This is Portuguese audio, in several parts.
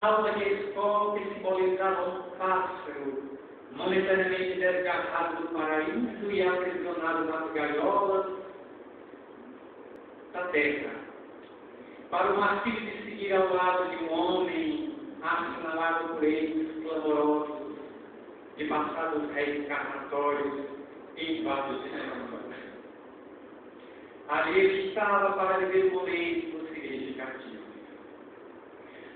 daqueles fogos que simbolizavam um pássaro, momentaneamente desgarrado do paraíso e aprisionado nas gaiolas da terra, para o martírio de seguir ao lado de um homem assinalado por eles clamorosos, de passar dos reencarnatórios em vasos de samba. Ali ele estava para viver o momento do significativo.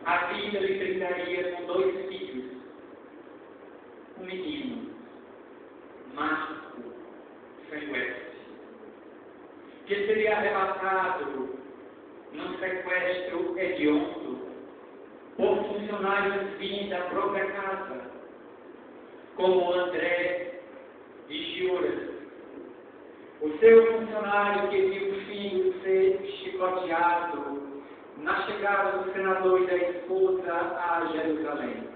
A vida lhe brindaria com 2 filhos, um menino, mágico, sanguestre, que seria arrebatado num sequestro hediondo por funcionários vindos da própria casa, como André de Giura, o seu funcionário que viu o filho ser chicoteado na chegada do senador e da esposa a Jerusalém.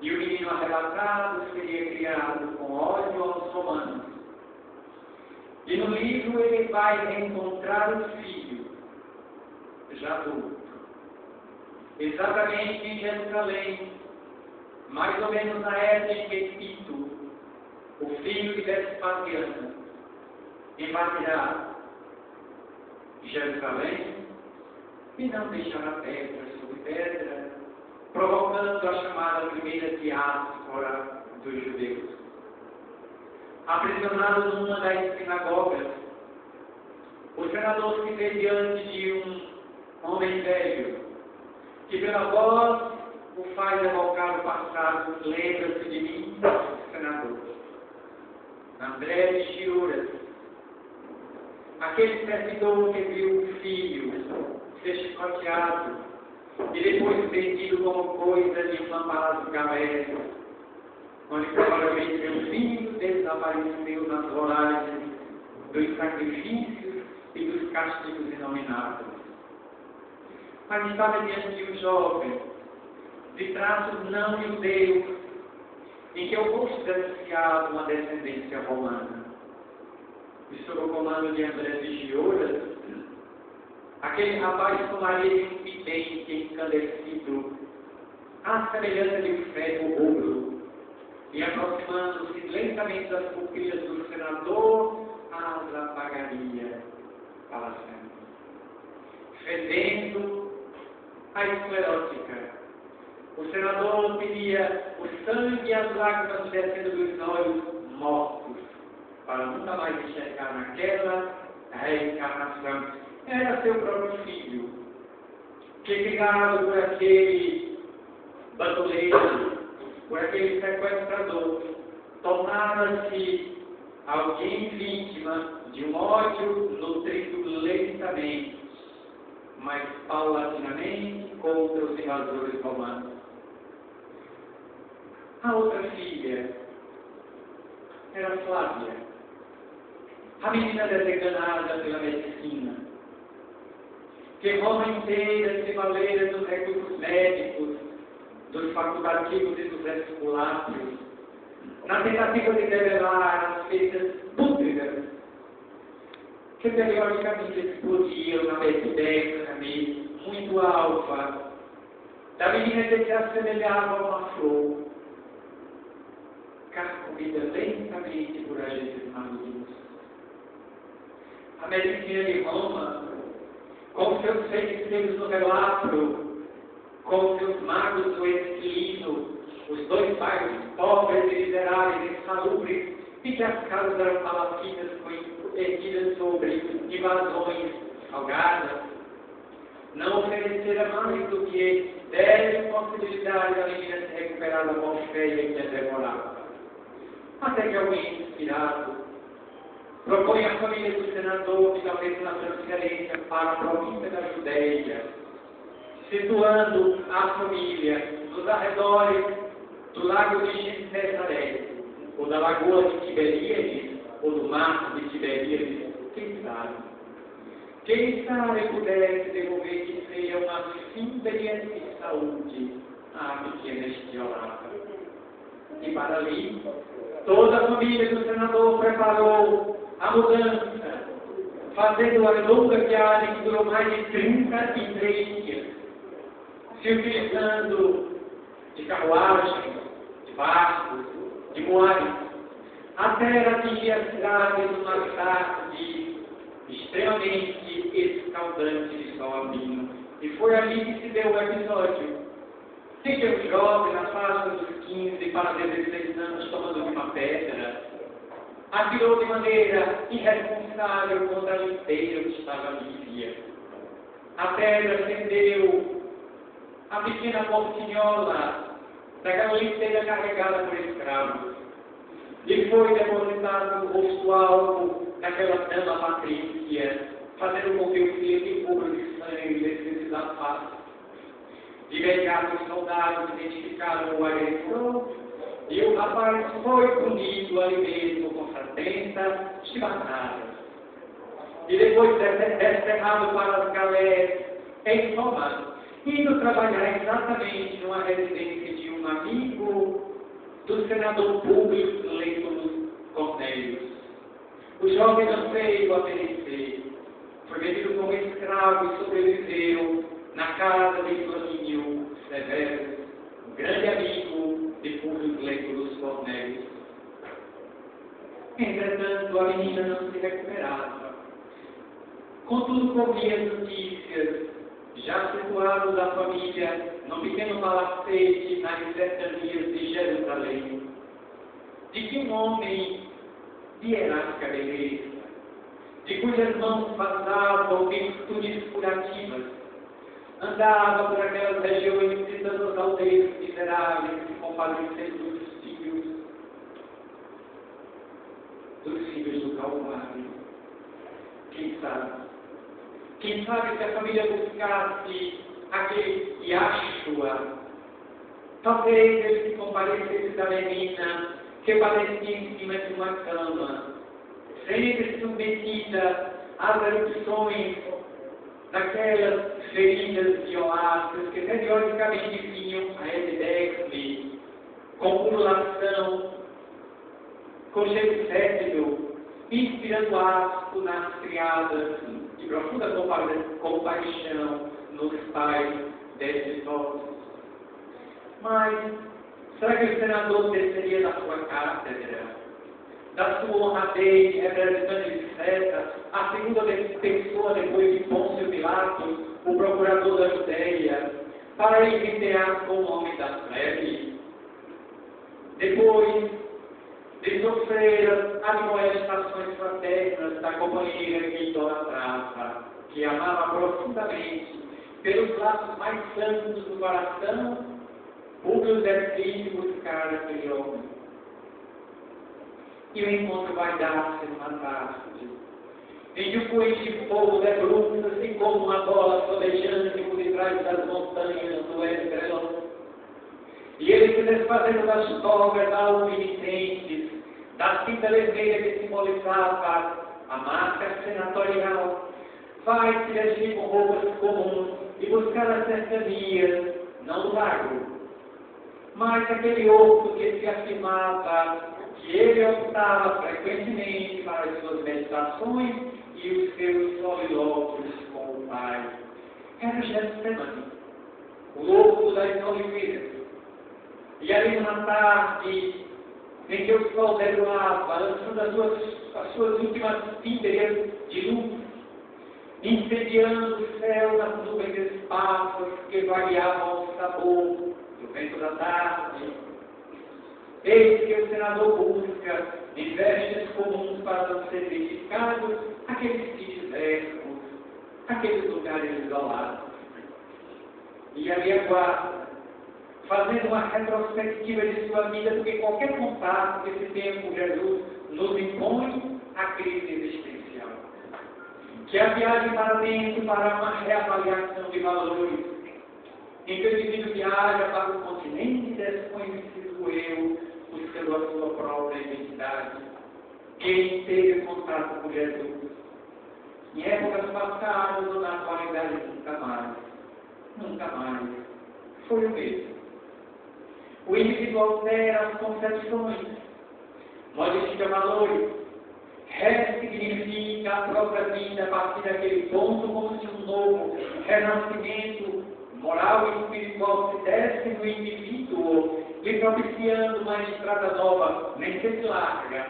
E o menino arrebatado seria criado com ódio aos romanos. E no livro ele vai encontrar o filho, já adulto, exatamente em Jerusalém, mais ou menos na época em que Tito, o filho de Vespasiano, invadirá Jerusalém e não deixará pedra sobre pedra, provocando a chamada primeira diáspora dos judeus. Aprisionado numa das sinagogas, o senador se vê diante de um homem velho, que pela voz o faz evocar o passado. Lembra-se de mim, senador? André de Giura, aquele servidor que viu o filho ser chicoteado e depois vendido como coisa de um amparo galério, onde provavelmente meu filho desapareceu nas voragens dos sacrifícios e dos castigos inomináveis. Mas estava diante de um jovem, de traços não judeus, em que o rosto denunciava uma descendência romana. E sob o comando de André de Giora, aquele rapaz tomaria de um vidente incandescido, à semelhança de um ferro rubro, e aproximando-se lentamente das pupilas do senador, as apagaria para sempre. Fedendo a esclerótica, o senador pedia o sangue e as lágrimas descendo dos olhos mortos, para nunca mais enxergar naquela reencarnação. Era seu próprio filho, que criado por aquele bandoleiro, por aquele sequestrador, tornava-se alguém vítima de um ódio nutrido lentamente, mas paulatinamente contra os invasores romanos. A outra filha era Flávia, a menina desenganada pela medicina, que Roma inteira se valera dos recursos médicos, dos facultativos e dos esculápios, na tentativa de revelar as feitas púdridas que periodicamente explodiam na epidemia muito alva da menina que se assemelhava a uma flor, carcomida lentamente por agentes malignos. A medicina de Roma, com seus feiticeiros no relapro, com seus magos do esquilino, os 2 bairros pobres e miseráveis, insalubres, e que as casas eram palafinas erguidas sobre invasões salgadas, não oferecera mais do que 10 possibilidades da menina se recuperar da morféia que a devorava. Até que alguém inspirado propõe à família do senador que talvez uma transferência para a província da Judéia, situando a família nos arredores do lago de Genezaré, ou da lagoa de Tiberíades, ou do mar de Tiberíades, quem sabe? Quem sabe pudesse devolver que seja uma síntese de saúde à pequena estiolada. E para ali, toda a família do senador preparou a mudança, fazendo a longa viagem que durou mais de 33 dias. se utilizando de carruagens, de barcos, de moares, até atingir a cidade numa tarde extremamente escaldante de sol a vinho. E foi ali que se deu o episódio. Fica um jovem na faixa dos 15 para 16 anos tomando uma pedra, atirou de maneira irresponsável contra a liteira que estava vazia. A pedra fendeu a pequena portinhola daquela liteira carregada por escravos. E foi depositado o rosto alto daquela dama patrícia, fazendo com que o filho puro de sangue descesse da face. De imediato os soldados identificaram o agressor e o rapaz foi punido ali mesmo com 70 chibatadas. E depois desterrado para as galés em Roma, indo trabalhar exatamente numa residência de um amigo do senador público Lentulus Cornelius. O jovem não veio a perecer, foi vendido como escravo e sobreviveu na casa de Flamínio Severo, um grande amigo de Públio Lentulus Cornelius. Entretanto, a menina não se recuperava. Contudo, corria as notícias, já situado da família, num pequeno palacete nas cercanias de Jerusalém, de que um homem de errática beleza, de cujas mãos passavam virtudes curativas, andava por aquelas regiões visitando as aldeias miseráveis e compadecendo dos filhos do Calvário. Quem sabe se a família buscasse aquele Yahshua, talvez ele se comparecesse da menina que padecia em cima de uma cama, sempre submetida às erupções daquelas feridas violáceas que periodicamente vinham a epiderme, com pululação, com cheiro fétido, inspirando asco nas criadas e profunda compaixão nos pais destes ossos. Mas, será que o senador desceria da sua cátedra, da sua honradez, representante de César, a segunda pessoa depois de Pôncio Pilatos, o procurador da Judéia, para enviar com o homem da plebe? Depois de sofrer as admoestações fraternas da companheira que idolatrava, que amava profundamente, pelos laços mais santos do coração, Públio decide buscar aquele homem. E o encontro vai dar-se numa tarde, em que o poente de fogo debruça-se como uma bola solejante por detrás das montanhas do Edrelon. E ele se desfazendo das togas alpinitentes, da cinta vermelha que simbolizava a marca senatorial, vai se vestir com roupas comuns e buscar as cercanias, não do lago, mas aquele outro que se afirmava que ele optava frequentemente para as suas meditações e os seus solilóquios com o Pai. Era Getsemane, o louco das oliveira. E ali numa tarde em que o sol debruava, lançando as suas últimas tíberas de luz, incendiando o céu nas nuvens esparsas que variavam ao sabor do vento da tarde, eis que o senador busca, em vestes comuns para não ser verificados, aqueles sítios ermos, aqueles lugares isolados. E ali aguarda, fazendo uma retrospectiva de sua vida, porque qualquer contato que esse tempo com Jesus nos impõe a crise existencial. Que a viagem para dentro para uma reavaliação de valores, em que o indivíduo viaja para um continente desconhecido eu, buscando a sua própria identidade. Quem teve contato com Jesus, em épocas passadas ou na atualidade, nunca mais, foi o mesmo. O indivíduo altera as concepções, modifica valores, ressignifica a própria vida a partir daquele ponto, como se um novo renascimento moral e espiritual se dessem no indivíduo, lhe propiciando uma estrada nova, nem sempre larga,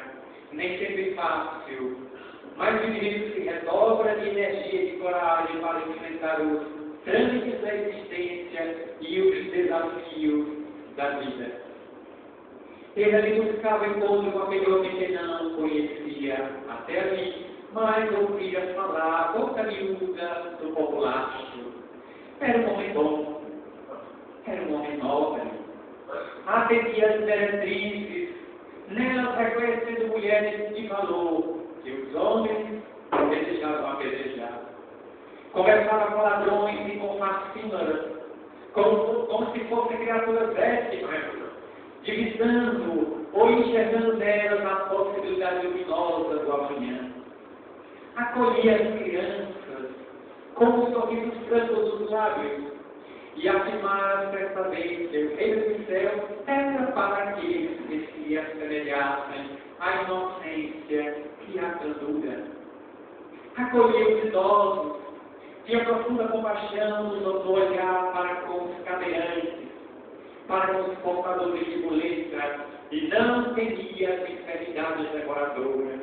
nem sempre fácil, mas o indivíduo se redobra de energia e de coragem para enfrentar os trâmites da existência e os desafios da vida. Ele ali buscava encontro com aquele homem que não conhecia até ali, mas ouvia falar, boca miúda do populacho. Era um homem bom, era um homem nobre, atendia as diretrizes, nelas reconhecendo mulheres de valor que os homens desejavam apedrejar. Conversava com ladrões e com fascínoras, como se fossem criaturas éticas, divisando ou enxergando nelas a possibilidade luminosa do amanhã. Acolhia as crianças com um sorriso franco dos lábios e afirmava certamente que o reino do céu era para aqueles que se assemelhassem à inocência e à candura. Acolhia os idosos, tinha profunda compaixão no olhar para com os cadeirantes, para com os portadores de muletas, e não temia as enfermidades devoradoras.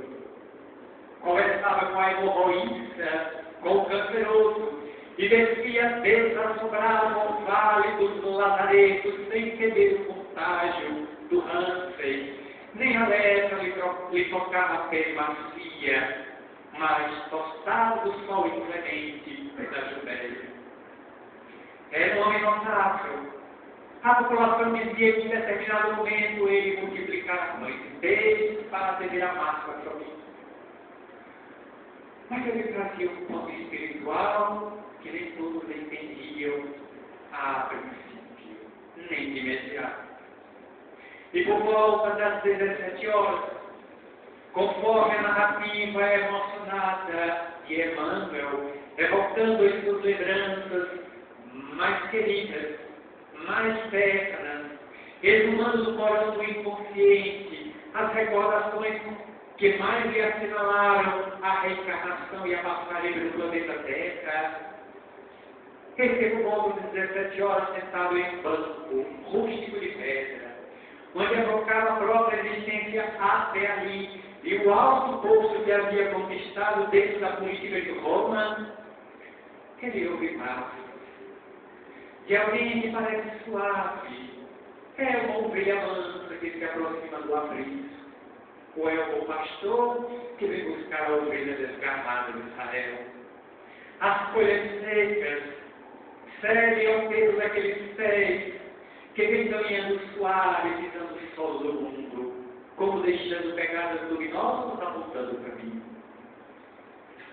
Conversava com a hemorroísta, com o canceroso, e descia desassombrado ao vale dos lazaretos, sem temer o contágio do Hansen, nem a lepra lhe tocava a pele macia, mas tostado do sol inclemente da Judéia. Era um homem notável. A população dizia que em determinado momento ele multiplicava a noite inteiras para atender a massa família. Mas ele trazia um ponto espiritual que nem todos entendiam a princípio, nem de imediato. E por volta das 17 horas, conforme a narrativa é emocionada de Emmanuel, evocando as suas lembranças mais queridas, mais ternas, exumando do coração do inconsciente as recordações que mais lhe assinalaram a reencarnação e a passagem pelo planeta Terra. Ele por volta de 17 horas sentado em banco, rústico de pedra, onde evocava a própria existência até ali, e o alto posto que havia conquistado dentro da política de Roma, ele ouve passos de alguém que parece suave. É uma ovelha mansa que se aproxima do abrigo, ou é o pastor que vem buscar a ovelha desgarrada de Israel. As folhas secas cedem ao peso daqueles pés que vem caminhando suave, pisando o solo do mundo, como deixando pegadas luminosas apontando o caminho.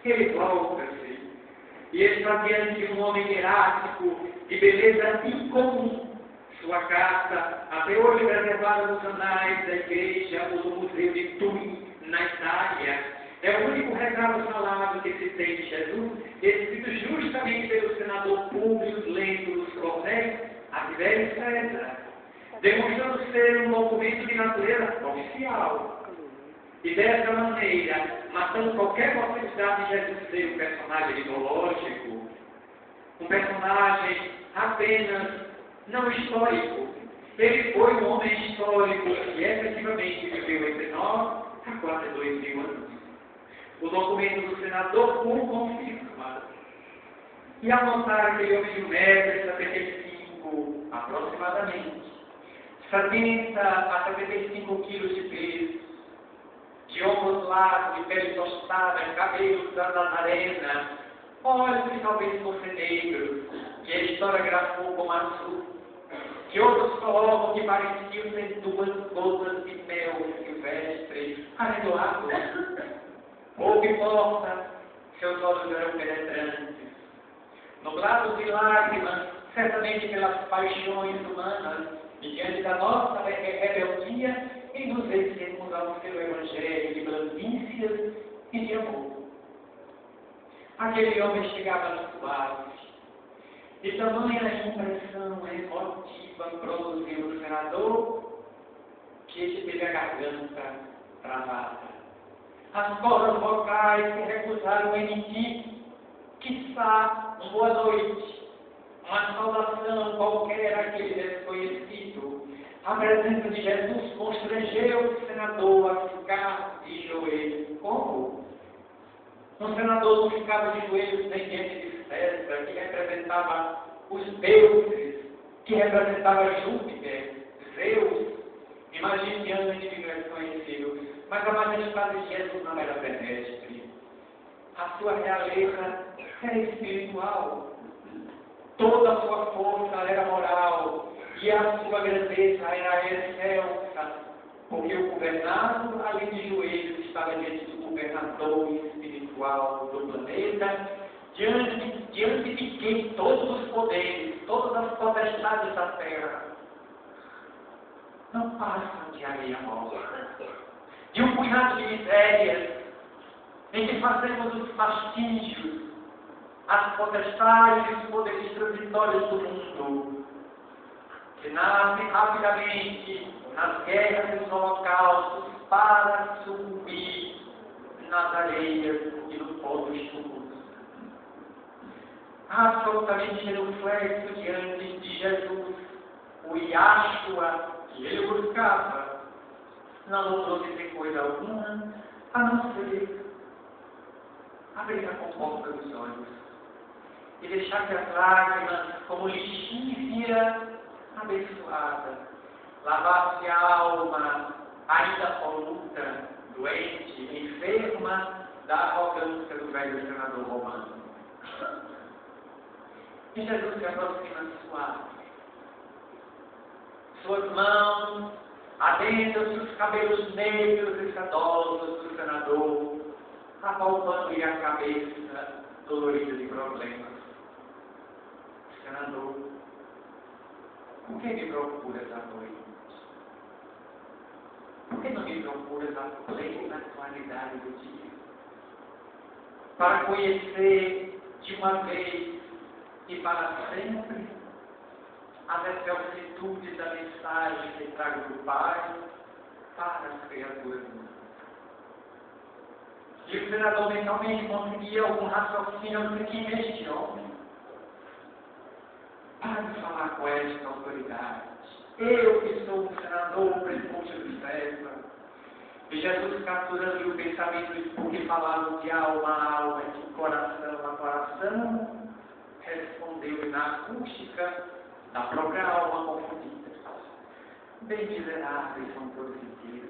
Ele volta-se e está diante de um homem errático, de beleza incomum. Sua carta, até hoje preservada nos anais da igreja ou do Museu de Turim, na Itália, é o único retrato falado que se tem de Jesus, escrito justamente pelo senador Públio Lentulus Cornélius a Tibério César, demonstrando ser um documento de natureza oficial. E dessa maneira, matando qualquer possibilidade de Jesus ser um personagem mitológico, um personagem apenas não histórico. Ele foi um homem histórico e efetivamente viveu entre nós há quase 2000 anos. O documento do senador o confirma. E ao notar aquele homem de 1,75 m aproximadamente, 70 a 75 kg de peso, de ombros largos, de pele tostada, cabelos da Nazarena, olhos que talvez fossem negros, que a história grafou como azul, que outros colocam que pareciam ser 2 gotas de mel silvestre, anedoado. Pouco importa, seus olhos eram penetrantes, nublados de lágrimas, certamente pelas paixões humanas, e diante da nossa rebeldia, e nos vencemos ao seu evangelho de blandícias e de amor. Aquele homem chegava suave, e tamanha impressão emotiva produziu no senador, que ele teve a garganta travada. As cordas vocais se recusaram a emitir, quiçá, boa noite, uma saudação qualquer àquele desconhecido, a presença de Jesus constrangeu o senador a ficar de joelhos. Como? Um senador não ficava de joelhos nem diante de César, que representava os deuses, que representava Júpiter, Zeus. Imagine que ano de desconhecido. Mas a majestade de Jesus não era terrestre. A sua realeza era espiritual. Toda a sua força era moral. E a sua grandeza era excelsa. Porque o governado, ali de joelhos, estava diante do governador espiritual do planeta, diante de quem todos os poderes, todas as potestades da terra não passam de areia morta. De um punhado de misérias, em que fazemos os fastígios, as potestades e os poderes transitórios do mundo, que nascem rapidamente nas guerras e nos holocaustos para sucumbir nas areias e no pó dos túmulos. Absolutamente genuflexo diante de Jesus, o Yahshua que ele buscava, não logrou dizer coisa alguma, a não ser abrir a comporta dos olhos e deixar que as lágrimas, como lixívia abençoada, lavasse a alma ainda poluta, doente, enferma da arrogância do velho senador romano. E Jesus se aproxima suave. Suas mãos adentram-se os cabelos negros e sedosos do senador, apalpando-lhe a cabeça dolorida de problemas. Senador, por que me procuras à noite? Por que não me procuras à plena claridade do dia? Para conhecer de uma vez e para sempre as excelsitudes da mensagem que trago do Pai para as criaturas humanas. E o senador mentalmente conseguia algum raciocínio de quem é este homem. Para de falar com esta autoridade. Eu que sou um senador, prefeito de César. E Jesus capturando o pensamento, porque falavam de alma a alma, de coração a coração, respondeu na acústica da própria alma confundida. Bem miseráveis são todos sentidos.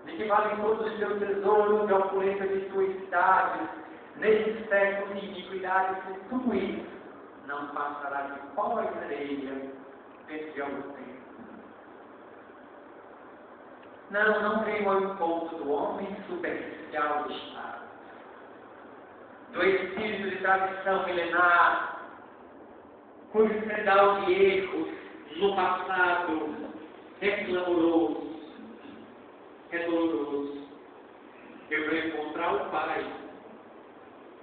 De que valem todos os teus tesouros de opulência de tuas cidades, neste século de iniquidade, se tudo isso não passará de pó e areia dentro de algum tempo. Não venho ao encontro do homem superficial do Estado, do espírito de tradição milenar, cujo pedal de erros no passado é clamoroso, é doloroso. Eu vou encontrar o pai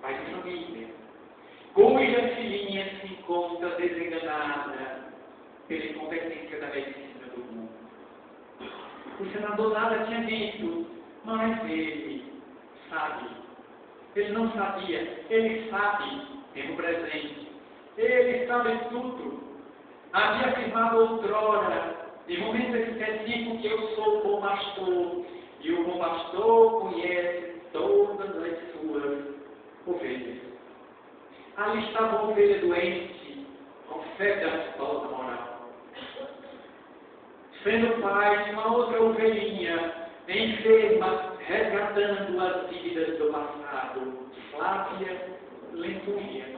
de família, cuja filhinha se encontra desenganada pela incompetência da medicina do mundo. O senador nada tinha dito, mas ele sabe. Ele não sabia, ele sabe, tempo presente. Ele sabe tudo. Havia afirmado outrora, em momento específico, que eu sou o bom pastor, e o bom pastor conhece todas as suas ovelhas. Ali estava uma ovelha doente, com febre aftosa moral. Sendo pai de uma outra ovelhinha, enferma, resgatando as dívidas do passado, Flávia Lentulha.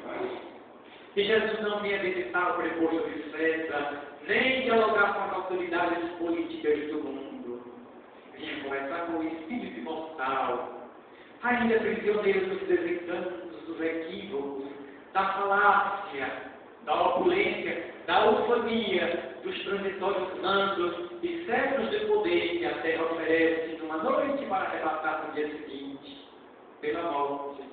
E Jesus não vinha visitar o preposto de César, nem dialogar com as autoridades políticas do mundo. Vinha conversar com o espírito imortal, ainda prisioneiro dos desencantos, dos equívocos, da falácia, da opulência, da ufonia, dos transitórios anos e séculos de poder que a terra oferece numa noite para arrebatar no dia seguinte, pela morte,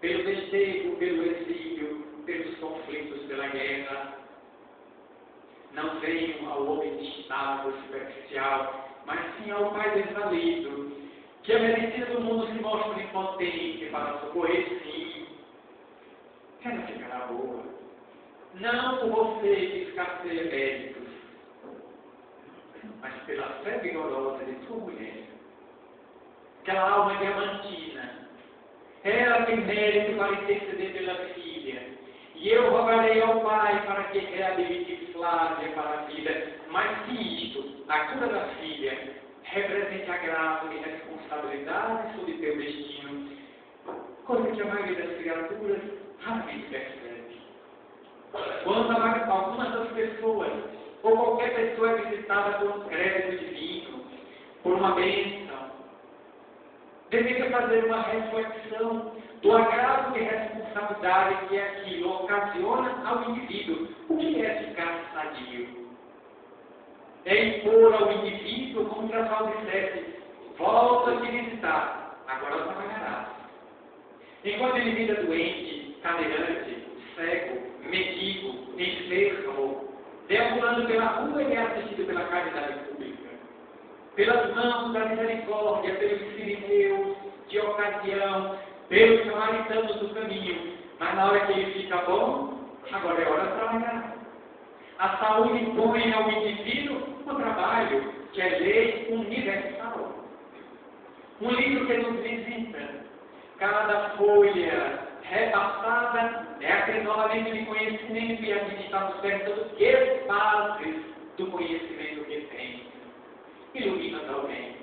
pelo desterro, pelo exílio, pelos conflitos, pela guerra. Não venham ao homem instável, superficial, mas sim ao Pai desvalido, que a medicina do mundo se mostra impotente para socorrer, sim. Ela ficará boa. não por você escasseia méritos, mas pela fé vigorosa de sua mulher, aquela alma diamantina. Ela tem mérito para interceder pela filha. E eu rogarei ao Pai para que reabilite Flávia para a vida. Mas se isto, a cura da filha, represente agravo e responsabilidade sobre teu destino, coisa que a maioria das criaturas raramente percebe. Quando algumas das pessoas, ou qualquer pessoa é visitada por um crédito divino, por uma bênção, deveria fazer uma reflexão do agravo de responsabilidade que aquilo ocasiona ao indivíduo. O que é ficar sadio? É impor ao indivíduo, como o Trasal dissesse, volta a te visitar, agora trabalharás. Enquanto ele vida doente, cadeirante, cego, mendigo, enfermo, deambulando pela rua, ele é assistido pela caridade pública, pelas mãos da misericórdia, pelos sirineus de ocasião, pelos samaritanos do caminho. Mas na hora que ele fica bom, agora é hora de trabalhar. A saúde impõe ao indivíduo o trabalho, que é lei universal. Um livro que nos visita. Cada folha repassada é acrescentamento de conhecimento e a gente está nos perguntando que fases do conhecimento que tem. Ilumina alguém.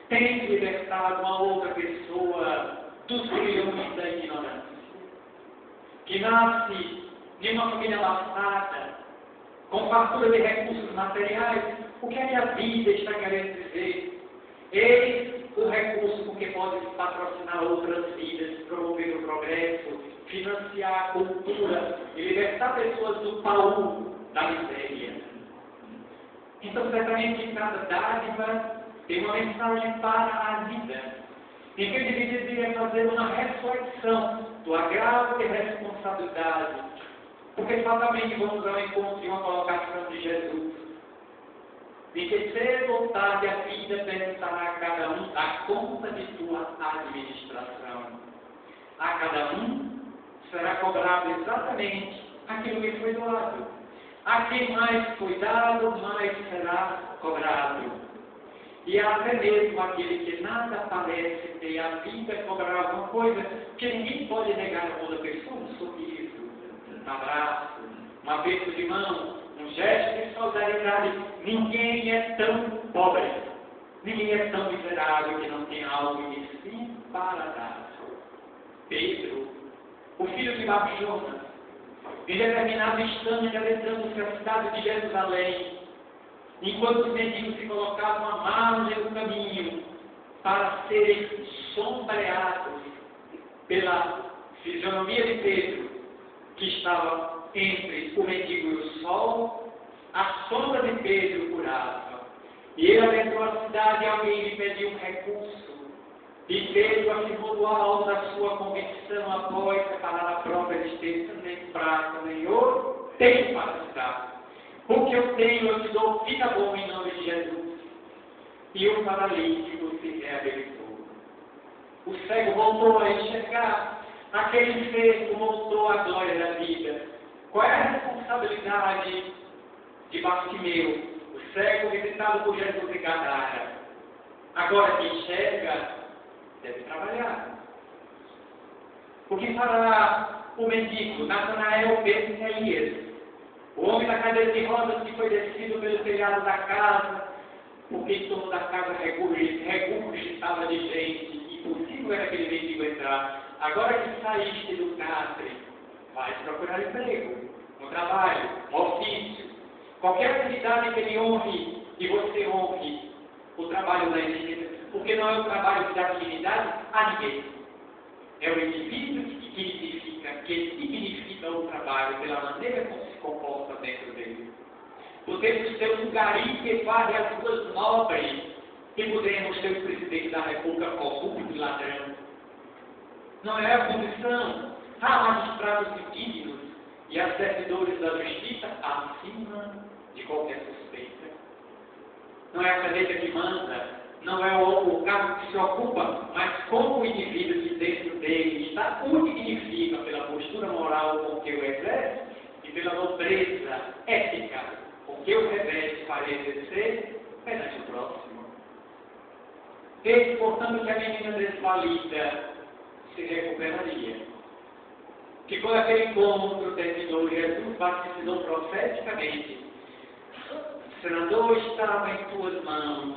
Tem libertado uma outra pessoa dos grilhões da ignorância, que nasce de uma família abastada, com fartura de recursos materiais. O que é que a vida está querendo dizer? Eis o recurso com que pode patrocinar outras vidas, promover o progresso, financiar a cultura e libertar pessoas do baú da miséria. Então, certamente, cada dádiva tem uma mensagem para a vida. Em que ele deveria fazer uma reflexão do agravo e responsabilidade. Porque fatalmente vamos ao encontro de uma colocação de Jesus. De que cedo ou tarde a vida perguntará a cada um a conta de sua administração. A cada um será cobrado exatamente aquilo que foi doado. A quem mais foi dado, mais será cobrado. E até mesmo aquele que nada parece ter a vida cobrará alguma coisa, que ninguém pode negar a toda pessoa, um sorriso, um abraço, um aperto de mão, um gesto de solidariedade. Ninguém é tão pobre, ninguém é tão miserável que não tenha algo de si para dar. Pedro, o filho de Babilonas, em determinado instante, adentrando-se a cidade de Jerusalém, enquanto os mendigos se colocavam à margem do caminho para serem sombreados pela fisionomia de Pedro, que estava entre o mendigo e o sol, a sombra de Pedro curava. E ele adentrou a cidade e alguém lhe pediu um recurso. E Pedro afirmou do alto a sua convicção após a palavra própria de Deus: nem prata nem ouro tenho para te dar. O que eu tenho eu te dou, fica bom em nome de Jesus. E o paralítico se reabilitou. O cego voltou a enxergar. Aquele enfermo voltou à glória da vida. Qual é a responsabilidade de Bartimeu, o cego visitado por Jesus em Gadara? Agora que enxerga, deve trabalhar. O que fará o mendigo, Natanael, Pedro e Elias? O homem da cadeira de rodas que foi descido pelo telhado da casa, porque em torno da casa regurgitava de gente, impossível era aquele mendigo entrar. Agora que saíste do cárcere, vai procurar emprego, um trabalho, um ofício, qualquer atividade que ele honre e você honre o trabalho da igreja, porque não é o trabalho que dá dignidade a ninguém. É o indivíduo que significa o trabalho pela maneira como se comporta dentro dele. Podemos ter um garim que varre as ruas nobres e podemos ter o presidente da República corrupto e ladrão. Não é a condição. Há magistrados indignos e há servidores da justiça acima de qualquer suspeita. Não é a caneta que manda, não é o cargo que se ocupa, mas como o indivíduo que dentro dele está o dignifica pela postura moral com que o exerce, pela nobreza ética, o que o reveste para exercer perante o próximo. Desde, portanto, que a menina desvalida se recuperaria. Que quando aquele encontro terminou, Jesus batizou profeticamente: Senador, estava em tuas mãos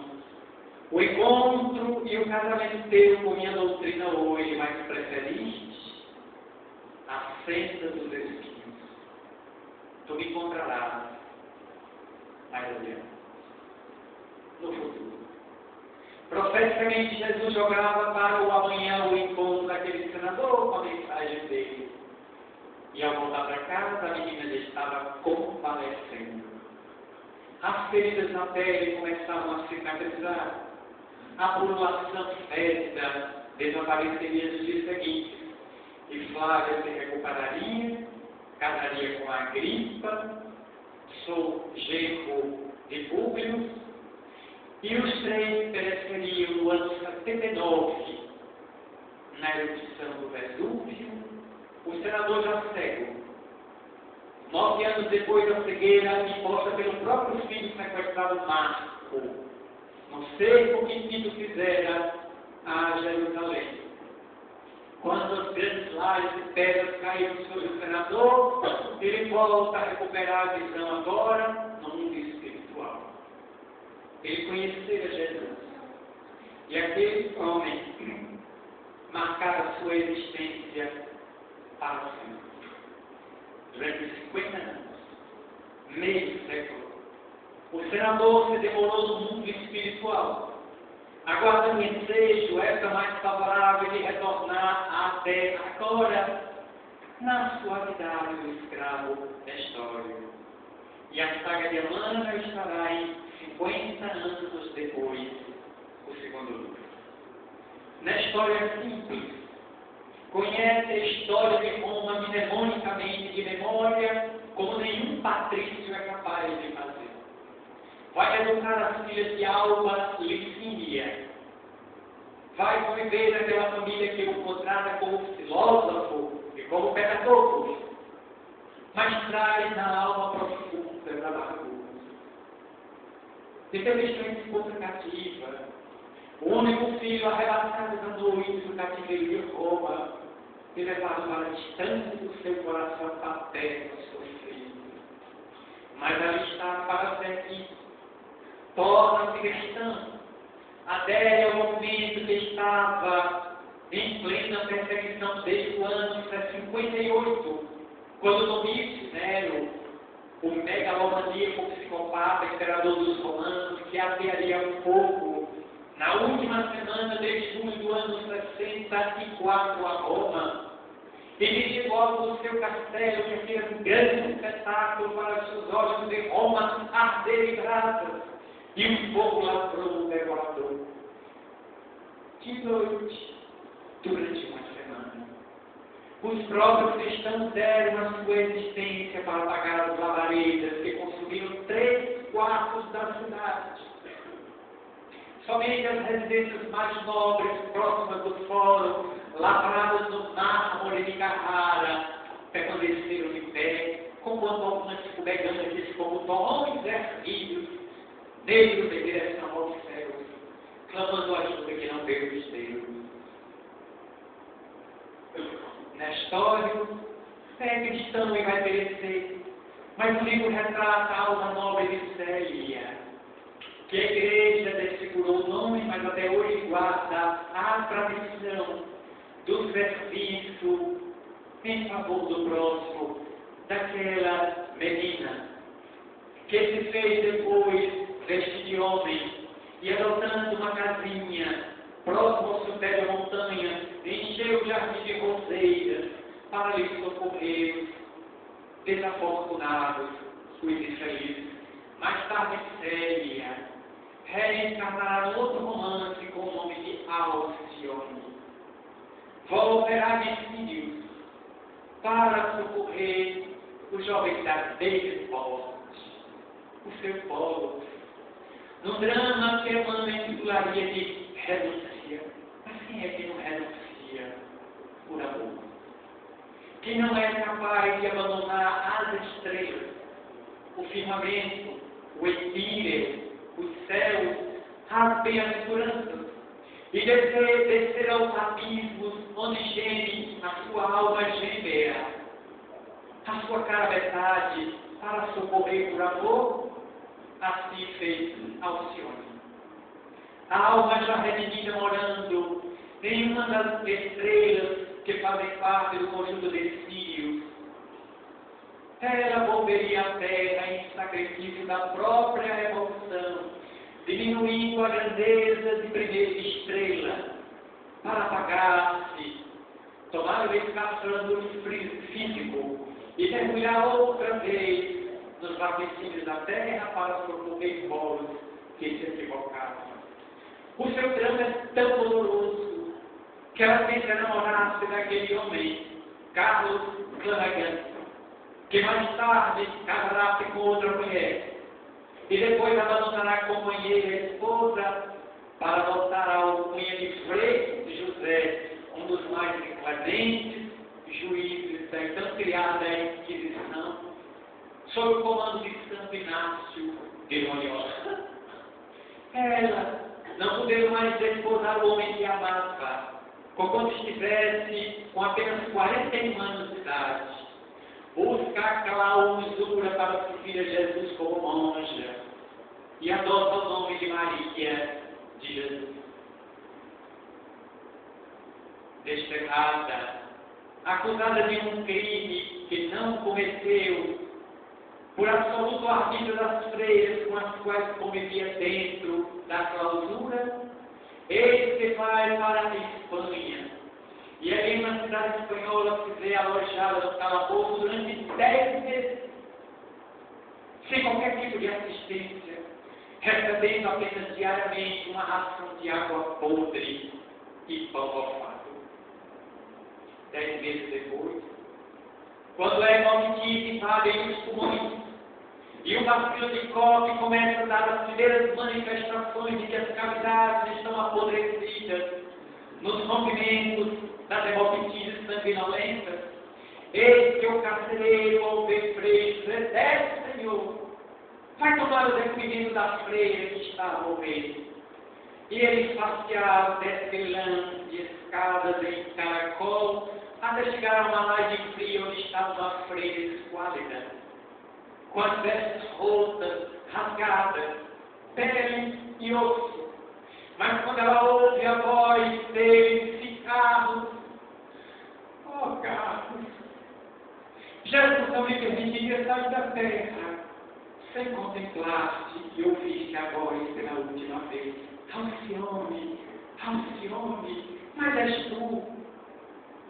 o encontro e o casamento teu com minha doutrina hoje, mas preferiste a senda dos espinhos. Tu me encontrarás mais adiante, no futuro. Profeticamente, Jesus jogava para o amanhã o encontro daquele senador com a mensagem dele. E ao voltar para casa, a menina já estava convalescendo. As feridas na pele começavam a cicatrizar. A pululação fétida desapareceria nos dias seguintes. E Flávia se recuperaria, casaria com a Agripa, sou genro de Públio, e os três pereceriam no ano 79, na erupção do Vesúvio, o senador já cego. 9 anos depois da cegueira, imposta pelo próprio filho sequestrado Marco, no cerco que Tito fizera a Jerusalém. Quando as grandes lajes de pedras caíram sobre o senador, ele volta a recuperar a visão agora no mundo espiritual. Ele conhecera Jesus. E aquele homem marcara sua existência para sempre. Durante 50 anos, meio século, o senador se demorou no mundo espiritual, aguardando ensejo, época mais favorável de retornar à terra, agora, na suavidade do escravo da história. E a saga de Amana estará em 50 anos depois, o segundo livro. Na história simples, conhece a história de Roma mnemonicamente de memória, como nenhum patrício é capaz de fazer. Vai educar as filhas de Alba Licínia. Vai conviver naquela família que o contrata como filósofo e como pedagogo. Mas traz na alma profunda da amargura. Infelizmente se encontra cativa. O único filho arrebatado da noite do cativeiro de Roma e levado para a distância do seu coração paterno sofrido. Mas ali está para sempre. Torna-se cristão. Adere ao momento que estava em plena perseguição desde o ano 58, quando Domício Nero, o megalomaníaco psicopata, imperador dos romanos, que atearia um fogo na última semana de julho do ano 64 a Roma, e disse logo do seu castelo que fez um grande espetáculo para os olhos de Roma arder em brasas, e um fogo lavrou o devorador. De noite, durante uma semana, os próprios cristãos deram a sua existência para pagar as labaredas que consumiram 3/4 da cidade. Somente as residências mais nobres, próximas do fórum, lavradas no mármore de Carrara, permaneceram de pé, como algumas fumegantes, como tons erguidos, negros em direção aos céus, clamando ajuda que não veio dos Deus. Nestório é cristão e vai perecer, mas o livro retrata a alma nobre de Célia, que a igreja desfigurou o nome, mas até hoje guarda a tradição do serviço em favor do próximo, daquela menina, que se fez depois vestir de homem e adotando uma casinha próximo ao cemitério da montanha, encheu o jardim de roseiras para lhe socorrer os desafortunados, os infelizes. Mais tarde, Célia reencarnará no outro romance com o nome de Alcione. Volverá de filhos para socorrer o jovem das Belfort, o seu povo, num drama que Emmanuel titularia de renúncia. Mas quem é que não renuncia por amor? que não é capaz de abandonar as estrelas, o firmamento, o espírito, os céus, as bem-aventuranças, e descer aos abismos onde geme a sua alma gêmea, a sua cara metade, para socorrer por amor, assim fez Alcione. A alma já redimida morando em uma das estrelas que fazem parte do conjunto de Sírios, ela volveria à terra em sacrifício da própria revolução, diminuindo a grandeza de primeira estrela, para apagar-se, tomar o escafandro físico e mergulhar outra vez nos vaticínios da terra para socorrer povos que se equivocavam. O seu drama é tão doloroso que ela tenta enamorar-se daquele homem, Carlos Flanagan, que mais tarde casará-se com outra mulher e depois abandonará a companheira e a esposa para voltar à alcunha de Frei José, um dos mais inclementes juízes da então criada Inquisição, sob o comando de Santo Inácio de Loyola. Ela não poderia mais desposar o homem que amava, quando estivesse com apenas 41 anos de idade. Busca a clausura para seguir a Jesus como monja e adota o nome de Maria de Jesus. Desterrada, acusada de um crime que não cometeu, por absoluto arbítrio das freiras com as quais convivia dentro da clausura, ele se vai para a Espanha. E ali em uma cidade espanhola se vê alojada no calabouço durante 10 meses, sem qualquer tipo de assistência, recebendo apenas diariamente uma ração de água podre e pão mofado. 10 meses depois, quando a hemorragia invade os pulmões e o bacilo de Koch começa a dar as primeiras manifestações de que as cavidades estão apodrecidas nos rompimentos das hemoptises sanguinolentas, eis que o carcereiro, ao ver Frei José, desce, Senhor, vai tomar o depoimento da freira que está a morrer. E ele facial desfilando de escadas em caracol, até chegar a uma laje fria onde estava uma freira esquálida, com as vestes rotas, rasgadas, pele e osso. Mas quando ela ouve a voz dele, Carlos, oh Carlos, Jesus não me permitiria sair da terra sem contemplar-te e ouvir-te agora pela última vez. Alcione, Alcione, mas és tu.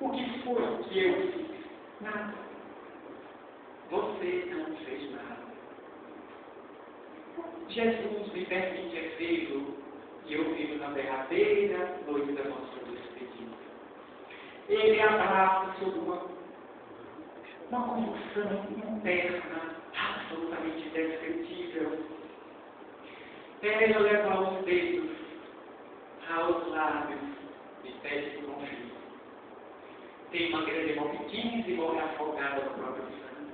O que foi que eu fiz? Nada. Você não fez nada. Jesus me permite vê-lo e eu vivo na derradeira noite da nossa despedida. Ele abraça sobre uma convulsão interna, absolutamente indescritível. Ela leva os dedos aos lábios e pede por um filho. Tem uma grande hemoptise e morre afogada no próprio sangue,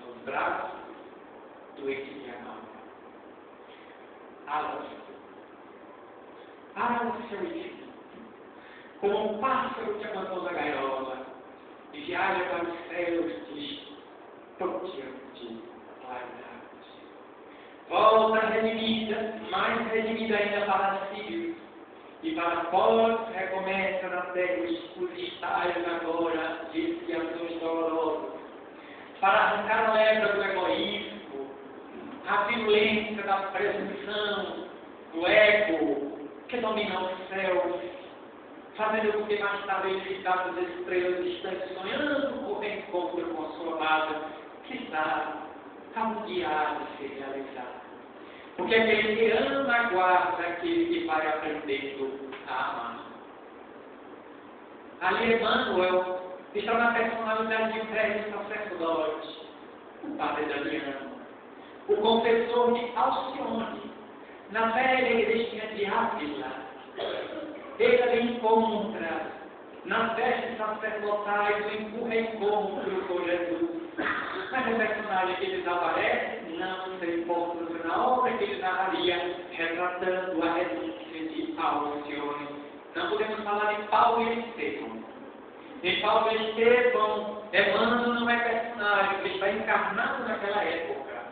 nos braços do ex-amado. Seu infinito, como um pássaro que abandona a gaiola e viaja para os céus de claridade. Volta redimida, mais redimida ainda para Sírios, e para pós recomeça na terra os estágios agora de expiações dolorosas, para arrancar a lepra do egoísmo, a violência da presunção, do ego, que domina os céus, fazendo com que mais tarde ele ficasse as estrelas distantes, sonhando com o reencontro com a sua amada, que está caldeado de se realizar. Porque aquele que ama aguarda aquele que vai aprendendo a amar. Ali Emmanuel está na personalidade de um velho sacerdote, o padre Damiano, o confessor de Alcione, na velha igrejinha de Ávila. Ele encontra nas vestes sacerdotais, o empurra encontro com Jesus. Mas o personagem que desaparece não tem importância na obra que ele narraria, retratando a renúncia de Alcione. Não podemos falar de Paulo e Estevão. Em Paulo e Estevão, Emmanuel não é personagem, ele está encarnado naquela época.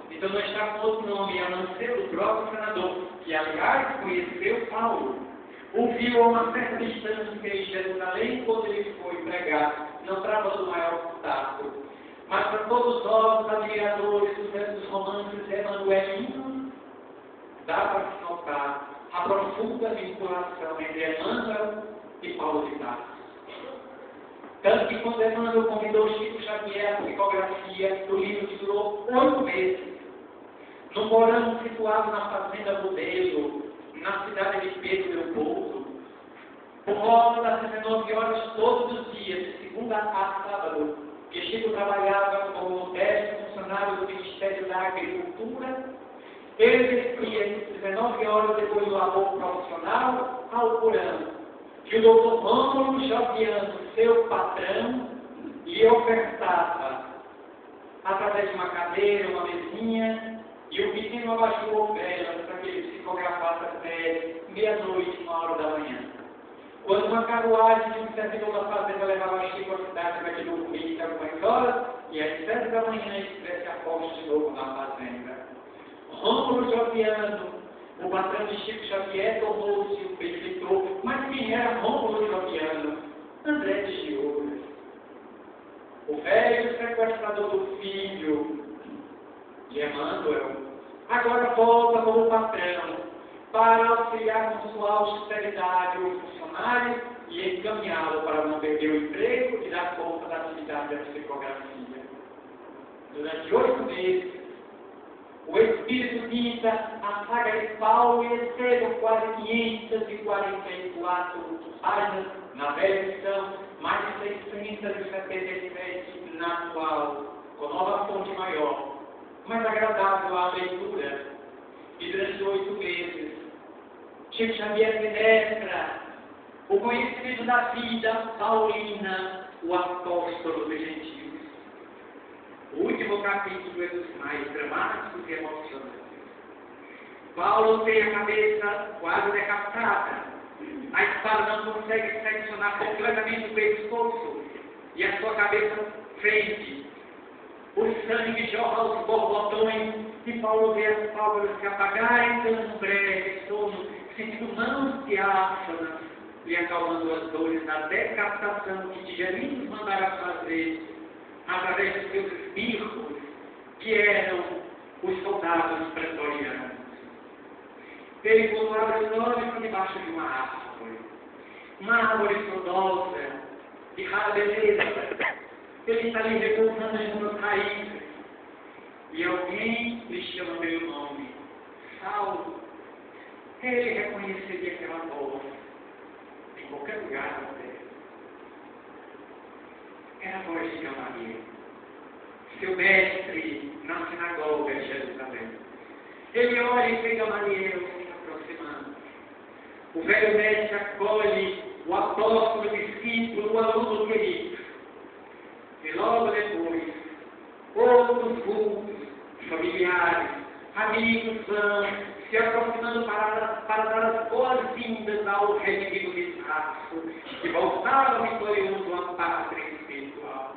Então não está com outro nome, a não ser o próprio senador, que aliás conheceu Paulo. Ouviu a uma certa distância em Jerusalém quando ele foi pregar, não trava do maior contato. Mas para todos nós, os admiradores dos romances emanuelinos, dá para se notar a profunda vinculação entre Emmanuel e Paulo de Tarso. Tanto que quando Emmanuel convidou Chico Xavier à psicografia do livro que durou 8 meses, no porão situado na Fazenda Modelo, na cidade de Pedro Leopoldo, por volta das 19 horas todos os dias, de segunda a sábado, que Chico trabalhava como modesto funcionário do Ministério da Agricultura, ele descia 19 horas depois do labor profissional ao porão, que o doutor Rômulo Joviano, seu patrão, lhe ofertava, através de uma cadeira, uma mesinha, e o menino abaixou velas para que ele psicografasse até meia-noite, 1h da manhã. Quando uma carruagem de um servidor da fazenda levava Chico à cidade para que ele dormisse algumas horas, e às 7 da manhã ele estivesse a posto de novo na fazenda. Rômulo Joviano, o patrão de Chico Xavier, tornou-se o benfeitor. Mas quem era Rômulo Joviano? André de Giouro. O velho sequestrador do filho de Emmanuel, agora volta como patrão para auxiliar com sua austeridade o funcionário e encaminhá-lo para não perder o emprego e dar conta da atividade da psicografia. Durante 8 meses, o Espírito pinta a saga de Paulo e Estevão, quase 544 páginas na velha edição, mais de 677 na atual, com nova fonte maior, mais agradável à leitura. E durante 8 meses, Chico Xavier penetra o conhecimento da vida paulina, o apóstolo dos gentios. O último capítulo é dos mais dramáticos e emocionantes. Paulo tem a cabeça quase decapitada. A espada não consegue seccionar completamente o pescoço e a sua cabeça fende. O sangue jorra aos borbotões e Paulo vê as pálpebras se apagarem, dando um breve sono, sentindo mãos de ácidas e acalmando as dores da decapitação que Tigelinos mandara fazer através dos seus espirros, que eram os soldados pretorianos. Ele colocava os olhos por debaixo de uma árvore frondosa, de rara beleza. Ele está ali repousando em suas raízes, e alguém lhe chama pelo nome, Saulo. Ele reconheceria aquela voz em qualquer lugar da terra. Era a voz de Gamaliel, seu mestre na sinagoga de Jerusalém. Ele olha e vê Gamaliel se aproximando. O velho mestre acolhe o apóstolo, o discípulo, o aluno querido. E logo depois, outros grupos, familiares, amigos vão se aproximando para dar as boas-vindas ao redimido de Tarso, que voltava vitorioso à pátria espiritual.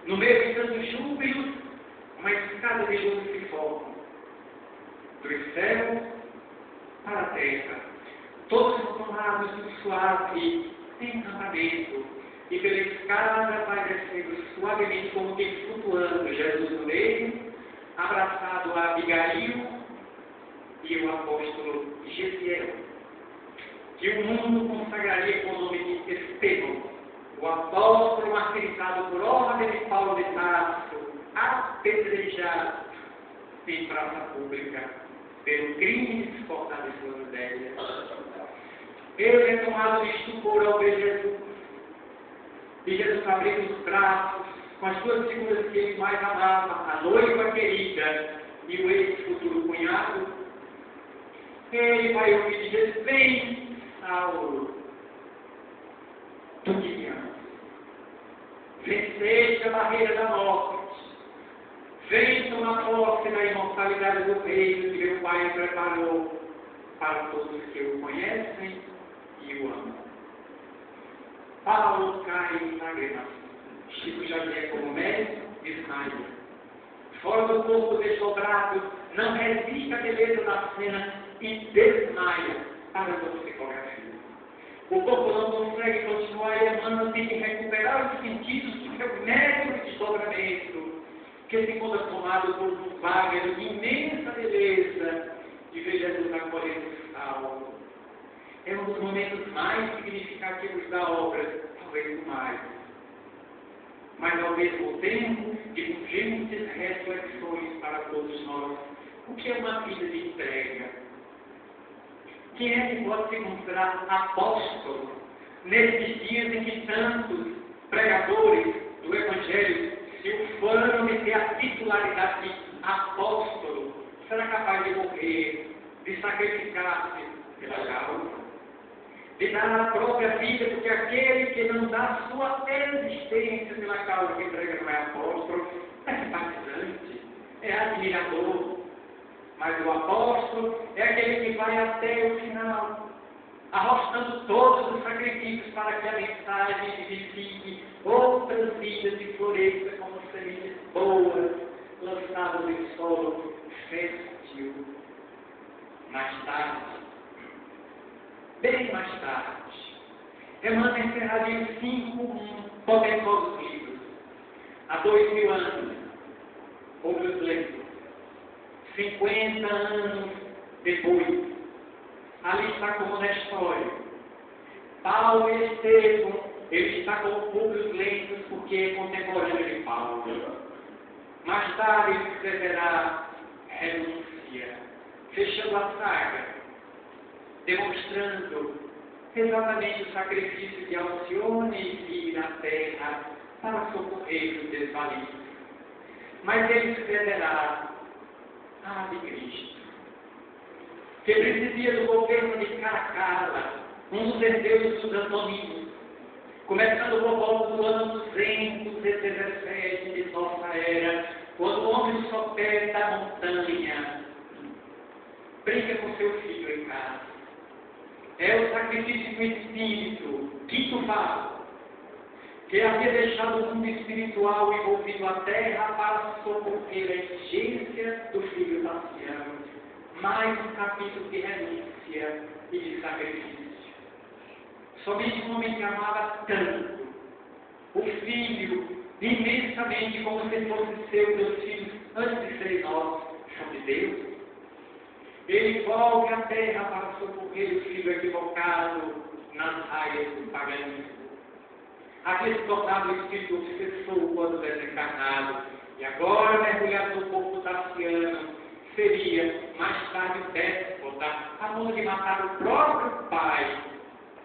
No meio de tantos júbilos, uma escada de luz se forma, dos céus para a terra, todos tomados de suave encantamento, e pela escada vai descendo suavemente como que flutuando Jesus no meio, abraçado a Abigail e o apóstolo Gesiel, que o mundo consagraria com o nome de Estevão, o apóstolo martirizado por ordem de Paulo de Tarso, apedrejado em praça pública pelo crime de suportar as suas ideias. Ele é tomado de estupor ao ver Jesus, e Jesus abrindo os braços com as duas figuras que ele mais amava, a noiva querida e o ex-futuro cunhado. Ele vai ouvir de Jesus: vem, Saulo. do que me ama. Venceste a barreira da morte. Vençam a posse da imortalidade do reino que meu Pai preparou para todos que o conhecem e o amam. Paulo cai em lágrimas. Chico Xavier, como médico, desmaia. Fora do corpo desdobrado, não resiste à beleza da cena e desmaia para a psicografia. O corpo não consegue continuar e Emmanuel tem que recuperar os sentidos do seu médico desdobramento, que se encontra tomado por um vago de imensa beleza de ver Jesus acolhendo o salvo. É um dos momentos mais significativos da obra, talvez o mais. Mas ao mesmo tempo, de urgentes reflexões para todos nós. O que é uma vida de entrega? Quem é que pode se considerar apóstolo nesses dias em que tantos pregadores do Evangelho se ufanam de ter a titularidade de apóstolo? Será capaz de morrer, de sacrificar-se pela causa, de dar a própria vida, porque aquele que não dá sua existência pela causa que entrega não é apóstolo, é simpatizante, é admirador. Mas o apóstolo é aquele que vai até o final, arrostando todos os sacrifícios para que a mensagem vivifique outras vidas e floresça como sementes boas, lançadas em solo fértil. Mais tarde, bem mais tarde, Emmanuel encerraria 5 poderosos livros. Há 2000 anos, outros leitores. 50 anos depois, ali está como na história. Paulo e Estevão, ele está como Públio Lentulus porque é contemporâneo de Paulo. Mais tarde ele escreverá Renúncia, fechando a saga, demonstrando exatamente o sacrifício de Alcione e vir na terra para socorrer os desvalidos. Mas ele escreverá de Cristo, que presidia do governo de Caracalla, um dos herdeiros dos Antoninos, começando por volta do ano 217 de nossa era, quando o homem só pé da montanha brinca com seu filho em casa. É o sacrifício do Espírito, Quinto Vaso, que havia deixado o mundo espiritual envolvido a terra para socorrer a exigência do filho ancião. Mais um capítulo de renúncia e de sacrifício. Somente um homem que amava tanto o filho imensamente como se fosse seu, Deus filhos, antes de serem nós, são de Deus. Ele volta à terra para socorrer o filho equivocado nas raias do paganismo. Aquele se tornava o espírito obsessor quando desencarnado, e agora mergulhado no corpo daciano, seria mais tarde o déspota, a ponto de matar o próprio pai,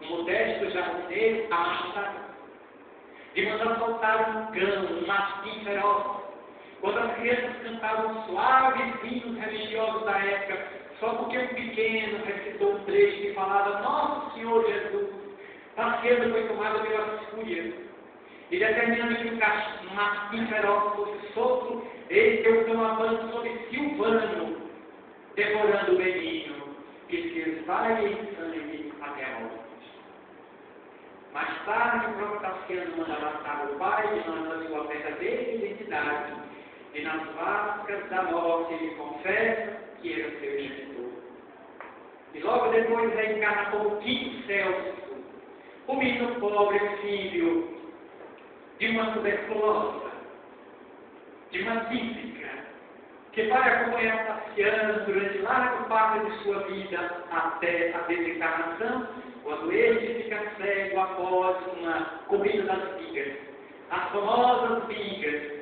o modesto jardineiro amassa, de mandar soltar um cão, um mastim feroz. Quando as crianças cantavam suaves hinos religiosos da época, só porque um pequeno recitou um trecho que falava Nosso Senhor Jesus, passeando foi tomada pela fúria, e determinando que um mastim feroz fosse solto, ele deu o cão avanço sobre Silvano, devorando o menino, que se esvaia em sangue até a morte. Mais tarde, o próprio Tassiano manda matar o pai, demandando sua verdadeira identidade, e nas vascas da morte ele confessa que era seu genitor. E logo depois reencarna como Quinto Celso, o menino pobre, filho de uma tuberculosa, de uma física, que vai acompanhar Tassiano durante larga parte de sua vida até a desencarnação, quando ele fica cego após uma corrida das bigas, as famosas bigas,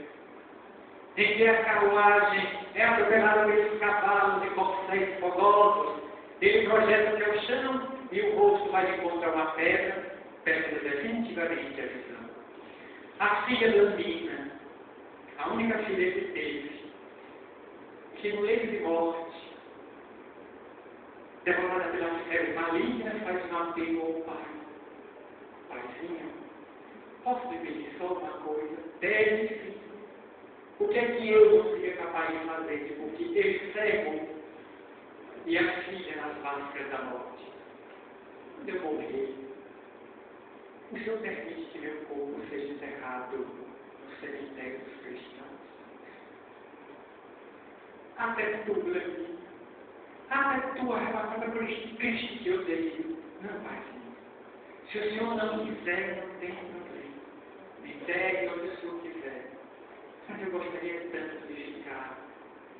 em que a carruagem é atropelada pelos cavalos e corcéis fogosos, ele projeta até o chão e o rosto vai de encontro a uma pedra, perdendo definitivamente a visão. A filha de Andina, a única filha que teve, que no leito de morte, devorada pela febre maligna, faz um apelo ao pai. Paizinho, Posso te pedir só uma coisa? Pede. O que é que eu não seria capaz de fazer? Porque ele cego e a filha nas máscaras da morte. Quando eu morrer, o Senhor permite que meu corpo seja enterrado no cemitério dos cristãos. Até tu, Glebi, até tu arrebatada por este Cristo que eu dei. Não vai ser. Se o Senhor não quiser, não tem problema. Me entregue onde o Senhor quiser. Mas eu gostaria tanto de ficar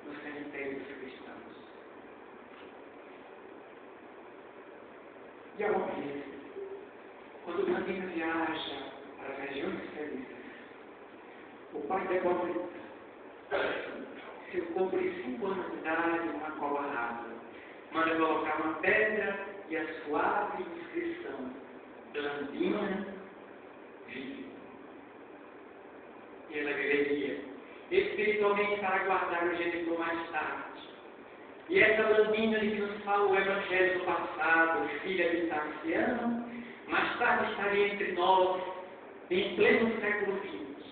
no cemitério dos cristãos. E ao vez, quando Blandina viaja para as regiões felizes, o pai deposita seu corpo de 5 anos de idade numa cova rasa. Manda colocar uma pedra e a suave inscrição: Blandina vive. E ela viveria espiritualmente para guardar o genitor mais tarde. E essa Blandina de que nos fala o Evangelho do passado, filha de Tarciano, mais tarde estaria entre nós, em pleno século XX,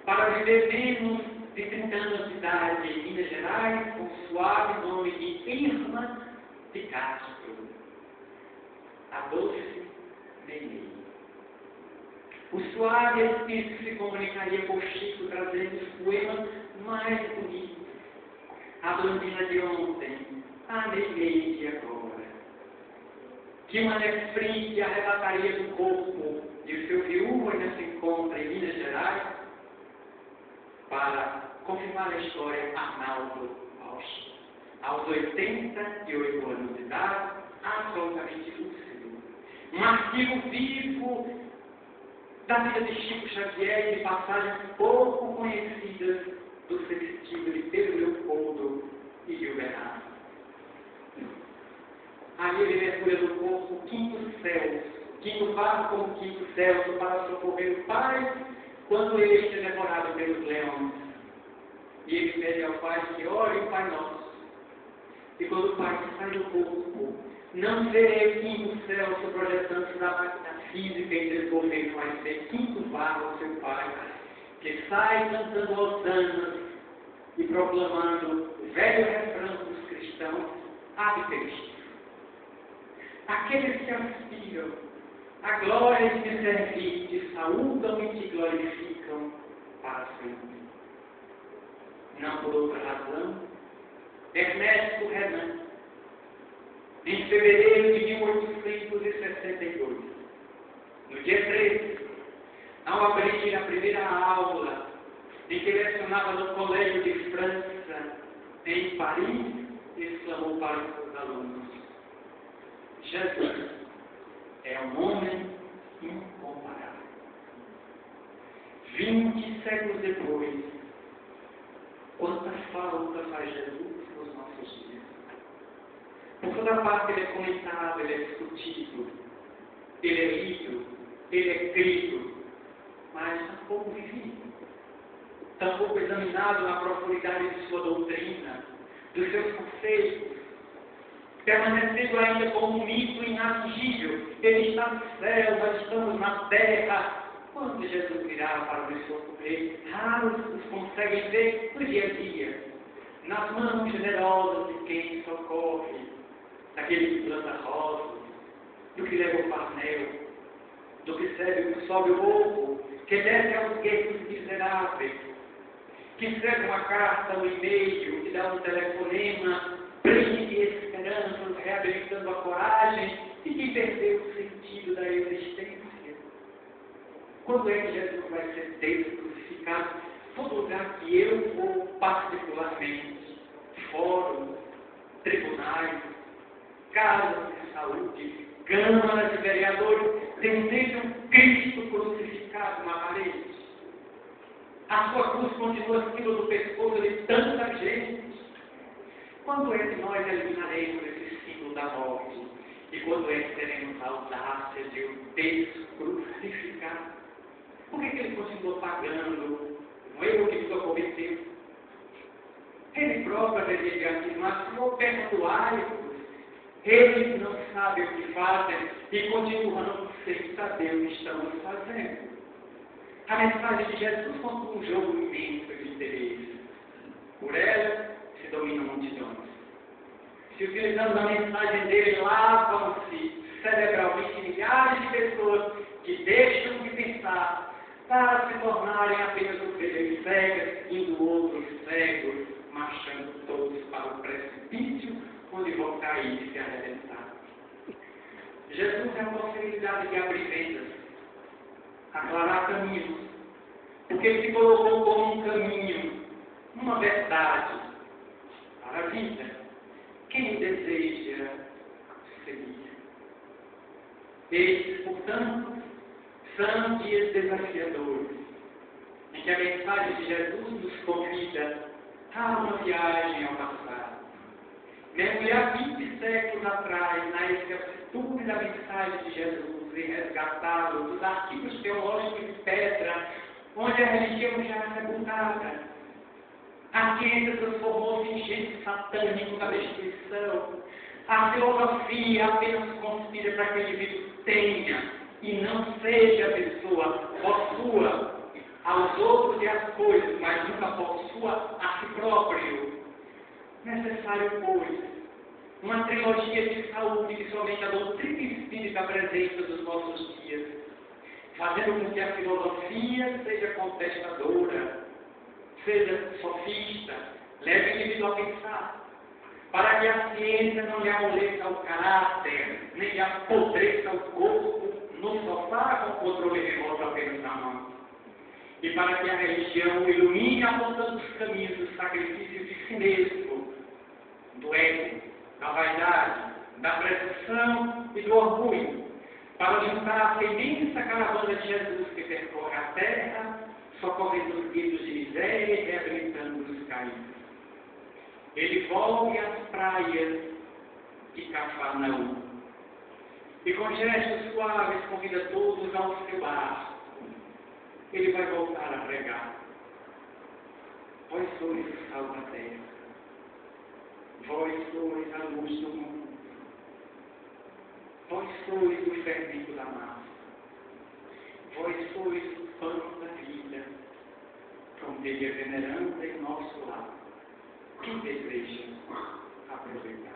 para viver menos de 30 anos de idade em Minas Gerais, com o suave nome de Irma de Castro, a doce Nenê. O suave espírito se comunicaria por Chico, trazendo os poemas mais bonitos. A Blandina de ontem, a Nenê de agora. Que Mané Frim arrebataria do corpo e o seu viúvo ainda se encontra em Minas Gerais para confirmar a história Arnaldo Ausch. Aos 88 anos de idade, absolutamente lúcido. Um arquivo vivo da vida de Chico Xavier e de passagens pouco conhecidas do sextivo de Pedro Leopoldo e Gilberto. Aí ele mergulha no corpo quinto céu, quinto vaso como quinto céu, para socorrer o Pai quando este é devorado pelos leões. E ele pede ao Pai que ore o Pai Nosso. E quando o Pai sai do corpo, não verei quinto céu se projetando da máquina física e desenvolvendo, mas ser quinto vaso, seu Pai, que sai cantando hosanas e proclamando o velho refrão dos cristãos: Ave Cristo. Aqueles que aspiram a glória de te servir, te saúdam e te glorificam para sempre. Não por outra razão, Ernesto Renan, em fevereiro de 1862, no dia 13, ao abrir a primeira aula em que lecionava no Colégio de França, em Paris, exclamou para os seus alunos: Jesus é um homem incomparável. 20 séculos depois, quanta falta faz Jesus nos nossos dias. Por toda parte ele é comentado, ele é discutido, ele é lido, ele é escrito, mas tampouco vivido, tampouco examinado na profundidade de sua doutrina, dos seus conceitos, permanecendo ainda como um mito inatingível. Ele está no céu, nós estamos na terra. Quando Jesus virá para nos socorrer, raros os conseguem ver no dia a dia, nas mãos generosas de quem socorre, daquele que planta rosas, do que leva o parnel, do que sobe o morro, que desce aos guetos miseráveis, que escreve uma carta, um e-mail, que dá um telefonema, prende esperanças, reabilitando a coragem e que perdeu o sentido da existência. Quando é que Jesus vai ser Deus crucificado? Todo lugar que eu vou particularmente, fóruns, tribunais, casas de saúde, câmaras de vereadores, tem sempre um Cristo crucificado na parede. A sua cruz continua acima do pescoço de tanta gente. Quando é que nós eliminaremos esse símbolo da morte? E quando é que teremos a audácia de o descrucificar? Por que ele continuou pagando o erro que só cometeu? Ele próprio deveria afirmar: Senhor, perdoai-vos. Eles não sabem o que fazem e continuam sem saber o que estamos fazendo. A mensagem de Jesus conta um jogo imenso de interesse. Por ela se dominam multidões. Se utilizando a mensagem dele, lavam-se cerebralmente milhares de pessoas que deixam de pensar para se tornarem apenas ovelhas cegas, indo outros cegos, marchando todos para o precipício, onde vão cair e se arrebentar. Jesus é a possibilidade de abrir vendas, aclarar caminhos, porque ele se colocou como um caminho, uma verdade para a vida. Quem deseja seguir? Estes, portanto, são dias desafiadores, em que a mensagem de Jesus nos convida a uma viagem ao passado. Mergulhar 20 séculos atrás na exactitude da mensagem de Jesus e resgatá-lo dos artigos teológicos de pedra, onde a religião já é sepultada. A ciência transformou-se em gente satânico da destruição. A filosofia apenas conspira para que o indivíduo tenha e não seja a pessoa, possua aos outros e às coisas, mas nunca possua a si próprio. Necessário, pois, uma trilogia de saúde que somente a doutrina espírita apresenta dos nossos dias, fazendo com que a filosofia seja contestadora, seja sofista, leve o indivíduo a pensar, para que a ciência não lhe amoleça o caráter, nem lhe apodreça o corpo no sofá com o controle remoto apenas na mão. E para que a religião o ilumine apontando os caminhos do sacrifício de si mesmo, do ego, da vaidade, da presunção e do orgulho, para juntar a imensa caravana de Jesus que percorre a terra, socorrendo os gritos de miséria e reabilitando os caídos. Ele volte às praias de Cafarnaum e com gestos suaves convida todos ao seu barco. Ele vai voltar a pregar. Vós sois o sal da terra. Vós sois a luz do mundo. Vós sois o fermento da massa. Vós sois o pão da vida. Fronteira veneranda em nosso lar. Quem deseja aproveitar?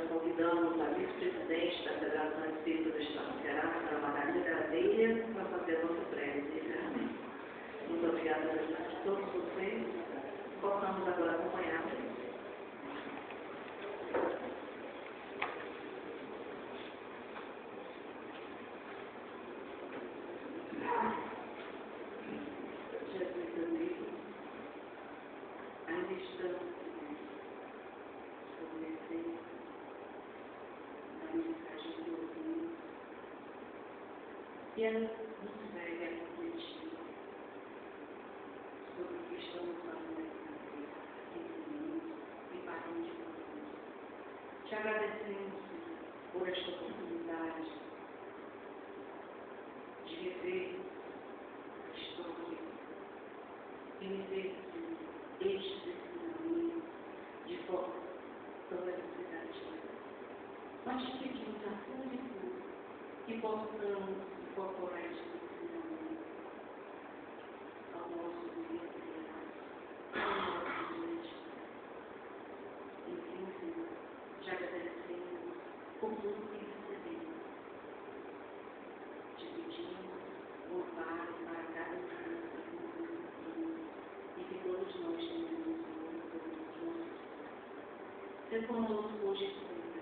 Convidamos a vice-presidente da Federação Espírita do Estado do Ceará, a Margarida Gadelha, para fazer a nossa prece de encerramento. Muito obrigada a todos vocês. Possamos agora acompanhar a prece. Jesus amigo, ainda estamos estabelecidos a mensagem que ouvimos e ela nos segue a refletir sobre o que estamos fazendo aqui ensinamos e para onde vamos. Te agradecemos por esta oportunidade de rever a história e viver este ensinamento de forma tão necessidade. Nós te pedimos a fundo e tudo que possamos incorporar este ensinamento ao nosso dia ao nosso dia. Enfim, Senhor, te agradecemos por tudo que recebemos. Te pedimos o amparo para cada um e que todos nós tenhamos todos nós. Ser conosco hoje e sempre.